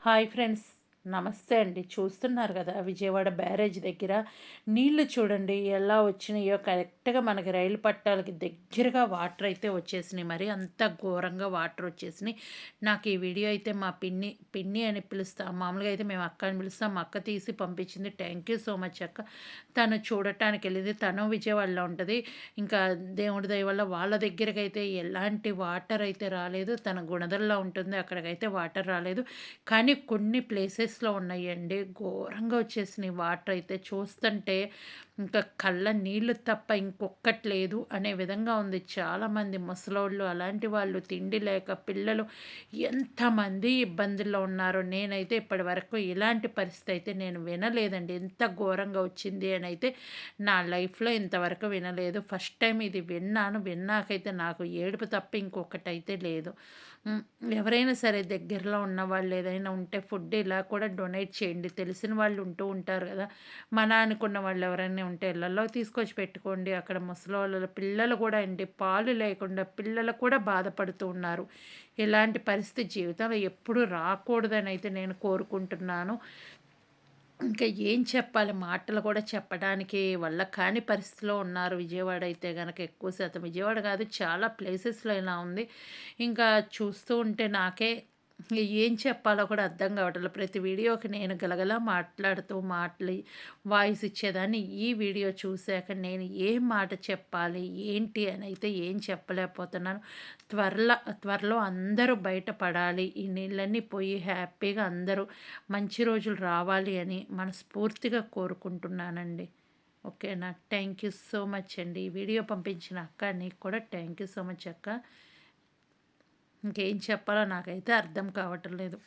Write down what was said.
Hi friends, నమస్తే అండి. చూస్తున్నారు కదా, విజయవాడ బ్యారేజ్ దగ్గర నీళ్లు చూడండి ఎలా వచ్చినాయో. కరెక్ట్గా మనకి రైలు పట్టాలకి దగ్గరగా వాటర్ అయితే వచ్చేసినాయి. మరి అంత ఘోరంగా వాటర్ వచ్చేసినాయి. నాకు ఈ వీడియో అయితే మా పిన్ని పిన్ని అని పిలుస్తాం, మామూలుగా అయితే మేము అక్క అని పిలుస్తాం. మా అక్క తీసి పంపించింది. థ్యాంక్ యూ సో మచ్ అక్క. తను చూడటానికి వెళ్ళింది. తను విజయవాడలో ఉంటుంది. ఇంకా దేవుడి దయ వల్ల వాళ్ళ దగ్గరికి అయితే ఎలాంటి వాటర్ అయితే రాలేదు. తన గుణదల్లో ఉంటుంది, అక్కడికైతే వాటర్ రాలేదు. కానీ కొన్ని ప్లేసెస్‌లో ఉన్నాయండి. ఘోరంగా వచ్చేసినాయి వాటర్ అయితే. చూస్తుంటే ఇంకా కళ్ళ నీళ్ళు తప్ప ఇంకొక్కటి లేదు అనే విధంగా ఉంది. చాలామంది ముసలోళ్ళు, అలాంటి వాళ్ళు, తిండి లేక పిల్లలు ఎంతమంది ఇబ్బందుల్లో ఉన్నారో. నేనైతే ఇప్పటివరకు ఇలాంటి పరిస్థితి అయితే నేను వినలేదండి. ఎంత ఘోరంగా వచ్చింది అని అయితే నా లైఫ్‌లో ఇంతవరకు వినలేదు. ఫస్ట్ టైం ఇది విన్నాను. విన్నాకైతే నాకు ఏడుపు తప్ప ఇంకొకటైతే లేదు. ఎవరైనా సరే దగ్గరలో ఉన్నవాళ్ళు ఏదైనా ఉంటే ఫుడ్ ఇలా కూడా డొనేట్ చేయండి. తెలిసిన వాళ్ళు ఉంటూ ఉంటారు కదా! మన అనుకున్న వాళ్ళు ఎవరైనా ఉంటే ఇళ్ళల్లో తీసుకొచ్చి పెట్టుకోండి. అక్కడ ముసలోళ్ళు, పిల్లలు కూడా అండి, పాలు లేకుండా పిల్లలు కూడా బాధపడుతూ ఉన్నారు. ఇలాంటి పరిస్థితి జీవితంలో ఎప్పుడు రాకూడదని అయితే నేను కోరుకుంటున్నాను. ఇంకా ఏం చెప్పాలి? మాటలు కూడా చెప్పడానికి వల్ల కాని పరిస్థితిలో ఉన్నారు. విజయవాడ అయితే గనక ఎక్కువ శాతం, విజయవాడ కాదు చాలా ప్లేసెస్‌లో ఇలా ఉంది. ఇంకా చూస్తూ ఉంటే నాకే ఏం చెప్పాలో కూడా అర్థం కావట్లేదు. ప్రతి వీడియోకి నేను గలగలా మాట్లాడుతూ వాయిస్ ఇచ్చేదాన్ని. ఈ వీడియో చూసాక నేను ఏం మాట చెప్పాలి, ఏంటి అని అయితే ఏం చెప్పలేకపోతున్నాను. త్వరలో అందరూ బయటపడాలి. ఈ నీళ్ళన్నీ పోయి హ్యాపీగా అందరూ మంచి రోజులు రావాలి అని మనస్ఫూర్తిగా కోరుకుంటున్నానండి. ఓకేనా? థ్యాంక్ యూ సో మచ్ అండి. ఈ వీడియో పంపించిన అక్క, నీకు కూడా థ్యాంక్ యూ సో మచ్ అక్క. ఇంకేం చెప్పాలో నాకైతే అర్థం కావటం లేదు.